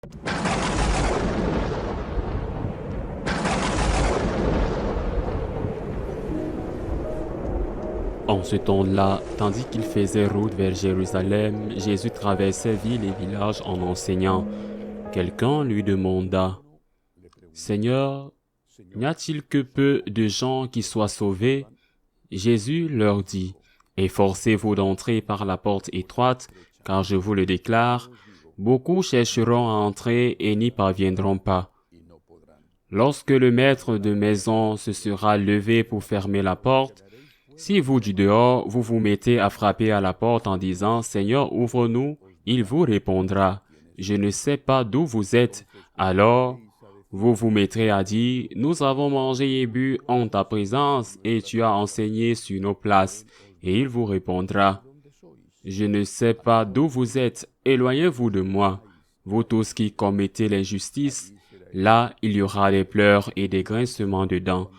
En ce temps-là, tandis qu'il faisait route vers Jérusalem, Jésus traversait villes et villages en enseignant. Quelqu'un lui demanda, « Seigneur, n'y a-t-il que peu de gens qui soient sauvés ?» Jésus leur dit, « Efforcez-vous d'entrer par la porte étroite, car je vous le déclare, beaucoup chercheront à entrer et n'y parviendront pas. Lorsque le maître de maison se sera levé pour fermer la porte, si vous du dehors, vous vous mettez à frapper à la porte en disant, « Seigneur, ouvre-nous », il vous répondra, « Je ne sais pas d'où vous êtes. » Alors, vous vous mettrez à dire, « Nous avons mangé et bu en ta présence, et tu as enseigné sur nos places. » Et il vous répondra, « Je ne sais pas d'où vous êtes. Éloignez-vous de moi, vous tous qui commettez l'injustice. » Là, il y aura des pleurs et des grincements de dents.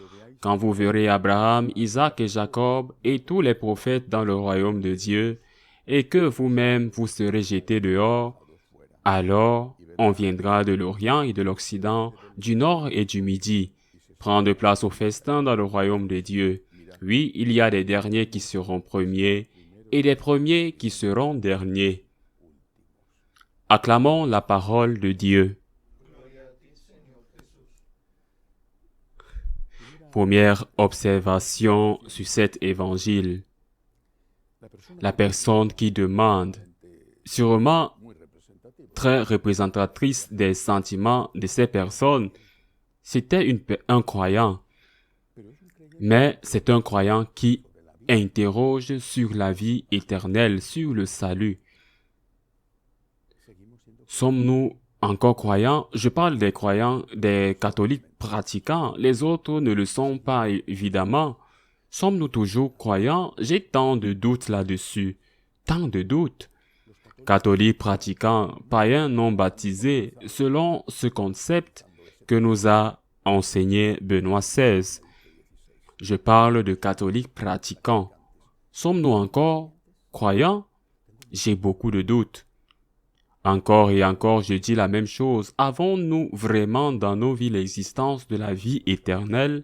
Quand vous verrez Abraham, Isaac et Jacob et tous les prophètes dans le royaume de Dieu, et que vous-même vous serez jetés dehors, alors on viendra de l'Orient et de l'Occident, du Nord et du Midi, prendre place au festin dans le royaume de Dieu. Oui, il y a des derniers qui seront premiers, et des premiers qui seront derniers. Acclamons la parole de Dieu. Première observation sur cet évangile. La personne qui demande, sûrement très représentatrice des sentiments de ces personnes, c'était un croyant. Mais c'est un croyant qui interroge sur la vie éternelle, sur le salut. Sommes-nous encore croyants? Je parle des croyants, des catholiques pratiquants. Les autres ne le sont pas, évidemment. Sommes-nous toujours croyants? J'ai tant de doutes là-dessus. Tant de doutes. Catholiques pratiquants, païens non baptisés, selon ce concept que nous a enseigné Benoît XVI. Je parle de catholiques pratiquants. Sommes-nous encore croyants? J'ai beaucoup de doutes. Encore et encore, je dis la même chose. Avons-nous vraiment dans nos vies l'existence de la vie éternelle?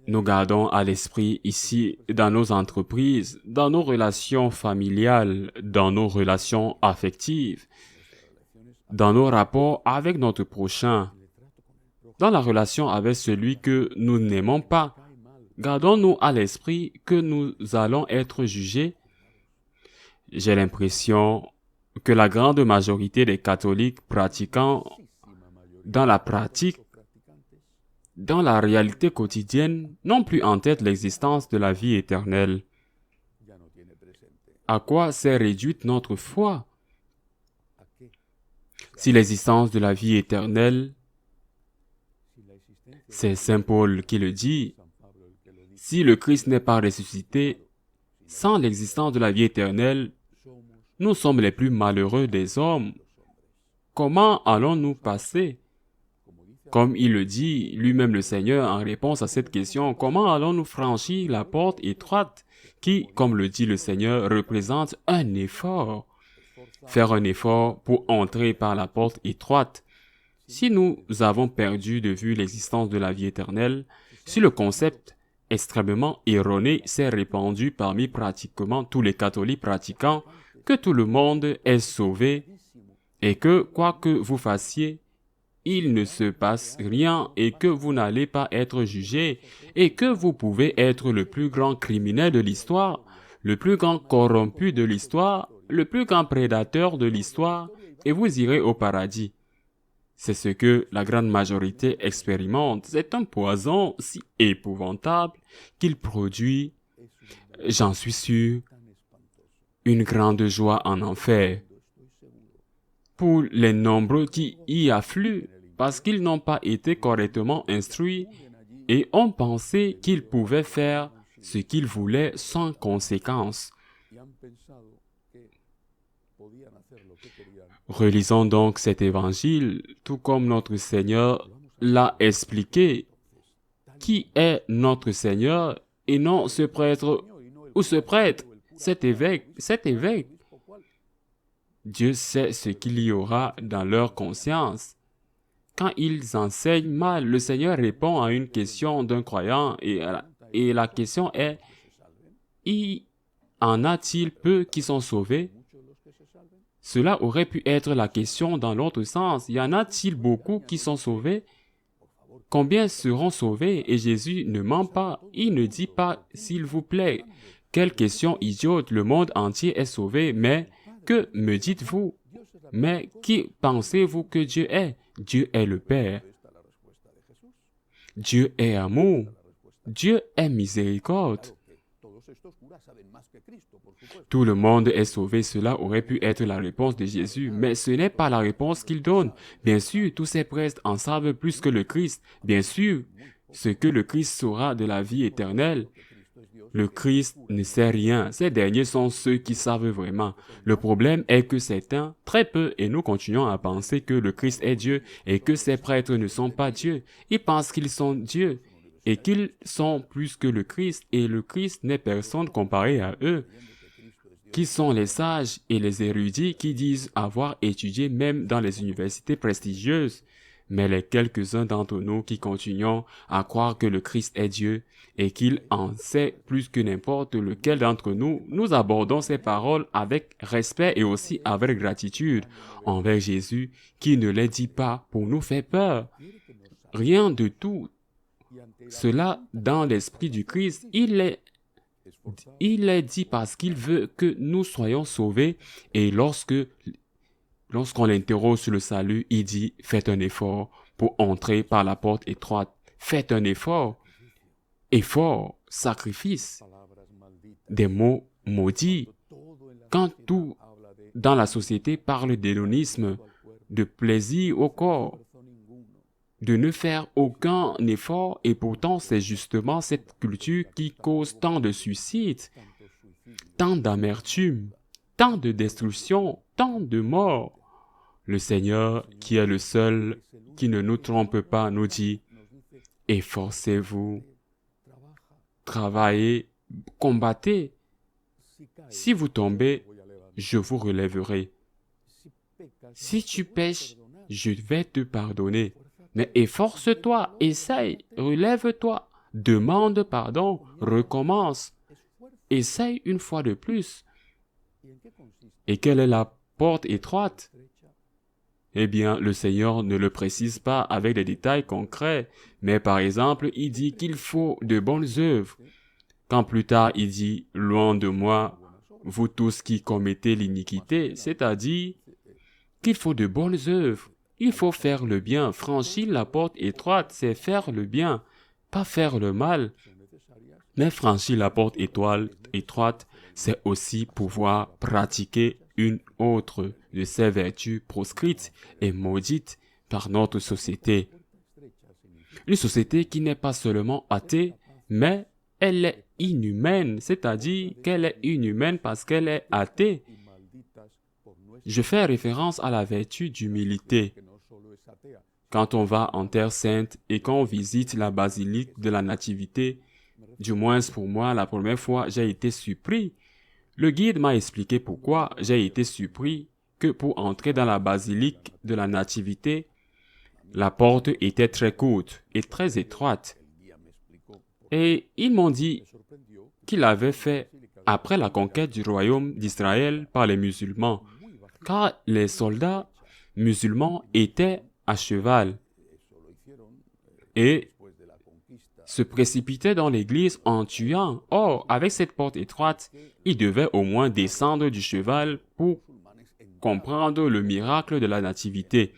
Nous gardons à l'esprit ici, dans nos entreprises, dans nos relations familiales, dans nos relations affectives, dans nos rapports avec notre prochain, dans la relation avec celui que nous n'aimons pas. Gardons-nous à l'esprit que nous allons être jugés. J'ai l'impression que la grande majorité des catholiques pratiquants, dans la pratique, dans la réalité quotidienne, n'ont plus en tête l'existence de la vie éternelle. À quoi s'est réduite notre foi? Si l'existence de la vie éternelle, c'est Saint Paul qui le dit, si le Christ n'est pas ressuscité, sans l'existence de la vie éternelle, nous sommes les plus malheureux des hommes. Comment allons-nous passer? Comme il le dit lui-même le Seigneur en réponse à cette question, comment allons-nous franchir la porte étroite qui, comme le dit le Seigneur, représente un effort? Faire un effort pour entrer par la porte étroite. Si nous avons perdu de vue l'existence de la vie éternelle, si le concept extrêmement erroné s'est répandu parmi pratiquement tous les catholiques pratiquants, que tout le monde est sauvé et que, quoi que vous fassiez, il ne se passe rien et que vous n'allez pas être jugé et que vous pouvez être le plus grand criminel de l'histoire, le plus grand corrompu de l'histoire, le plus grand prédateur de l'histoire et vous irez au paradis. C'est ce que la grande majorité expérimente. C'est un poison si épouvantable qu'il produit, j'en suis sûr, une grande joie en enfer pour les nombreux qui y affluent parce qu'ils n'ont pas été correctement instruits et ont pensé qu'ils pouvaient faire ce qu'ils voulaient sans conséquence. Relisons donc cet évangile, tout comme notre Seigneur l'a expliqué. Qui est notre Seigneur et non ce prêtre ou ce prêtre, cet évêque? Dieu sait ce qu'il y aura dans leur conscience. Quand ils enseignent mal, le Seigneur répond à une question d'un croyant et la question est, y en a-t-il peu qui sont sauvés? Cela aurait pu être la question dans l'autre sens. Y en a-t-il beaucoup qui sont sauvés? Combien seront sauvés? Et Jésus ne ment pas. Il ne dit pas, s'il vous plaît, quelle question idiote, le monde entier est sauvé, mais que me dites-vous? Mais qui pensez-vous que Dieu est? Dieu est le Père. Dieu est amour. Dieu est miséricorde. Tout le monde est sauvé, cela aurait pu être la réponse de Jésus, mais ce n'est pas la réponse qu'il donne. Bien sûr, tous ces prêtres en savent plus que le Christ. Bien sûr, ce que le Christ saura de la vie éternelle. Le Christ ne sait rien. Ces derniers sont ceux qui savent vraiment. Le problème est que certains, très peu, et nous continuons à penser que le Christ est Dieu et que ces prêtres ne sont pas Dieu. Ils pensent qu'ils sont Dieu et qu'ils sont plus que le Christ, et le Christ n'est personne comparé à eux. Qui sont les sages et les érudits qui disent avoir étudié même dans les universités prestigieuses, mais les quelques-uns d'entre nous qui continuons à croire que le Christ est Dieu et qu'il en sait plus que n'importe lequel d'entre nous, nous abordons ces paroles avec respect et aussi avec gratitude envers Jésus qui ne les dit pas pour nous faire peur. Rien de tout. Cela, dans l'esprit du Christ, il est dit parce qu'il veut que nous soyons sauvés, et lorsqu'on l'interroge sur le salut, il dit « Faites un effort pour entrer par la porte étroite. Faites un effort. » Effort, sacrifice, des mots maudits. Quand tout dans la société parle d'hédonisme, de plaisir au corps, de ne faire aucun effort, et pourtant c'est justement cette culture qui cause tant de suicides, tant d'amertume, tant de destruction, tant de morts. Le Seigneur, qui est le seul qui ne nous trompe pas, nous dit « Efforcez-vous, travaillez, combattez. Si vous tombez, je vous relèverai. Si tu pèches, je vais te pardonner. Mais efforce-toi, essaye, relève-toi, demande pardon, recommence. Essaye une fois de plus. » Et quelle est la porte étroite? Eh bien, le Seigneur ne le précise pas avec des détails concrets, mais par exemple, il dit qu'il faut de bonnes œuvres. Quand plus tard il dit « Loin de moi, vous tous qui commettez l'iniquité », c'est-à-dire qu'il faut de bonnes œuvres. Il faut faire le bien. Franchir la porte étroite, c'est faire le bien, pas faire le mal. Mais franchir la porte étroite, c'est aussi pouvoir pratiquer une autre de ces vertus proscrites et maudites par notre société. Une société qui n'est pas seulement athée, mais elle est inhumaine, c'est-à-dire qu'elle est inhumaine parce qu'elle est athée. Je fais référence à la vertu d'humilité. Quand on va en Terre Sainte et qu'on visite la basilique de la Nativité, du moins pour moi, la première fois, j'ai été surpris. Le guide m'a expliqué pourquoi j'ai été surpris que pour entrer dans la basilique de la Nativité, la porte était très courte et très étroite. Et ils m'ont dit qu'il avait fait après la conquête du royaume d'Israël par les musulmans, car les soldats musulmans étaient à cheval et se précipitaient dans l'église en tuant. Or, avec cette porte étroite, ils devaient au moins descendre du cheval pour comprendre le miracle de la nativité.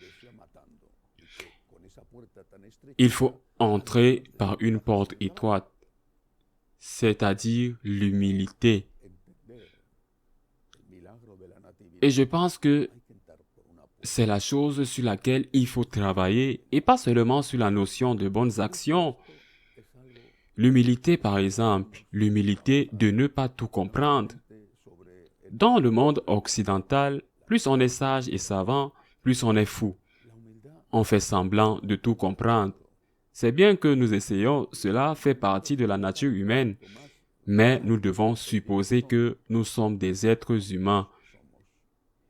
Il faut entrer par une porte étroite, c'est-à-dire l'humilité. Et je pense que c'est la chose sur laquelle il faut travailler, et pas seulement sur la notion de bonnes actions. L'humilité, par exemple, l'humilité de ne pas tout comprendre. Dans le monde occidental, plus on est sage et savant, plus on est fou. On fait semblant de tout comprendre. C'est bien que nous essayons, cela fait partie de la nature humaine, mais nous devons supposer que nous sommes des êtres humains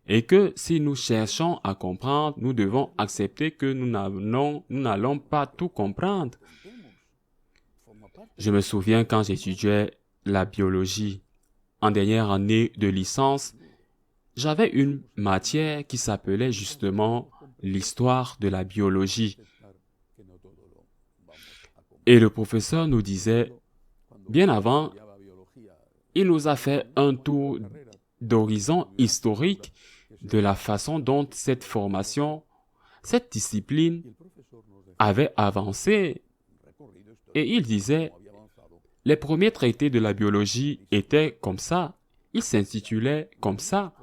et que si nous cherchons à comprendre, nous devons accepter que nous n'allons pas tout comprendre. Je me souviens quand j'étudiais la biologie, en dernière année de licence, j'avais une matière qui s'appelait justement l'histoire de la biologie. Et le professeur nous disait, bien avant, il nous a fait un tour d'horizon historique de la façon dont cette formation, cette discipline avait avancé. Et il disait, les premiers traités de la biologie étaient comme ça, ils s'intitulaient comme ça,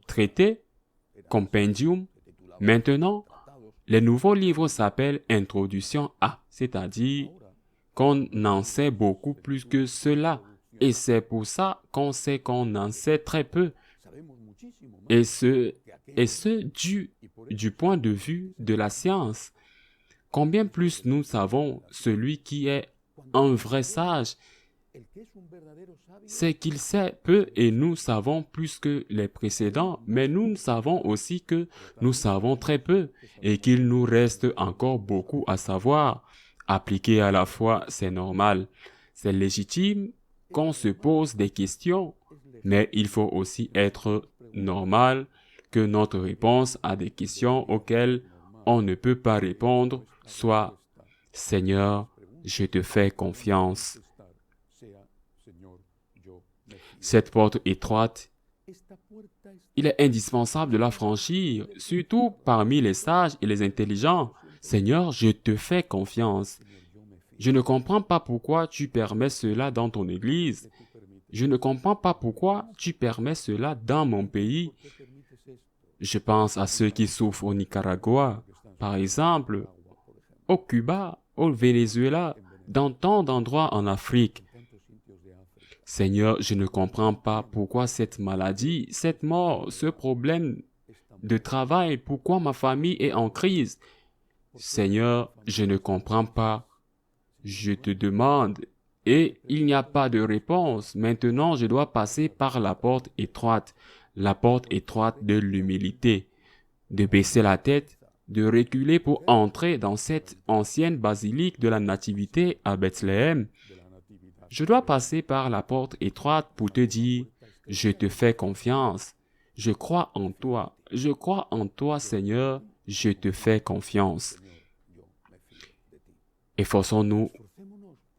traité, compendium. Maintenant, les nouveaux livres s'appellent Introduction à, c'est-à-dire qu'on en sait beaucoup plus que cela. Et c'est pour ça qu'on sait qu'on en sait très peu. Et ce du point de vue de la science. Combien plus nous savons celui qui est un vrai sage, c'est qu'il sait peu et nous savons plus que les précédents, mais nous savons aussi que nous savons très peu et qu'il nous reste encore beaucoup à savoir. Appliqué à la fois, c'est normal, c'est légitime qu'on se pose des questions, mais il faut aussi être normal que notre réponse à des questions auxquelles on ne peut pas répondre soit « Seigneur, je te fais confiance ». Cette porte étroite, il est indispensable de la franchir, surtout parmi les sages et les intelligents. Seigneur, je te fais confiance. Je ne comprends pas pourquoi tu permets cela dans ton Église. Je ne comprends pas pourquoi tu permets cela dans mon pays. Je pense à ceux qui souffrent au Nicaragua, par exemple, au Cuba, au Venezuela, dans tant d'endroits en Afrique. Seigneur, je ne comprends pas pourquoi cette maladie, cette mort, ce problème de travail, pourquoi ma famille est en crise. Seigneur, je ne comprends pas. Je te demande, et il n'y a pas de réponse. Maintenant, je dois passer par la porte étroite de l'humilité, de baisser la tête, de reculer pour entrer dans cette ancienne basilique de la Nativité à Bethléem. Je dois passer par la porte étroite pour te dire, je te fais confiance, je crois en toi, Seigneur, je te fais confiance. Efforçons-nous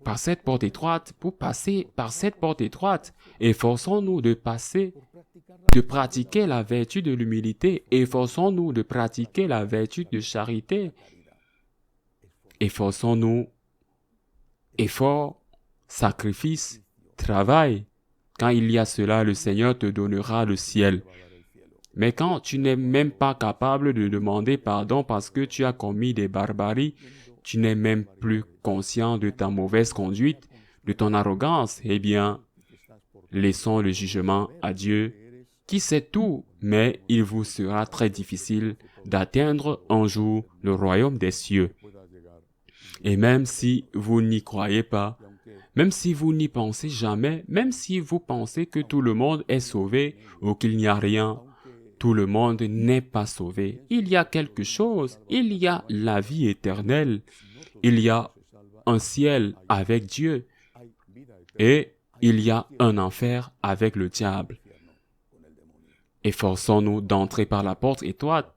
par cette porte étroite, pour passer par cette porte étroite, efforçons-nous de pratiquer la vertu de l'humilité, efforçons-nous de pratiquer la vertu de charité, efforçons-nous, effort, sacrifice, travail. Quand il y a cela, le Seigneur te donnera le ciel. Mais quand tu n'es même pas capable de demander pardon parce que tu as commis des barbaries, tu n'es même plus conscient de ta mauvaise conduite, de ton arrogance, eh bien, laissons le jugement à Dieu, qui sait tout, mais il vous sera très difficile d'atteindre un jour le royaume des cieux. Et même si vous n'y croyez pas, même si vous n'y pensez jamais, même si vous pensez que tout le monde est sauvé ou qu'il n'y a rien, tout le monde n'est pas sauvé. Il y a quelque chose, il y a la vie éternelle, il y a un ciel avec Dieu et il y a un enfer avec le diable. Efforçons-nous d'entrer par la porte étroite,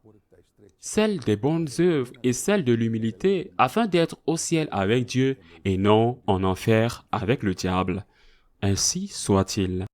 celle des bonnes œuvres et celle de l'humilité, afin d'être au ciel avec Dieu et non en enfer avec le diable. Ainsi soit-il.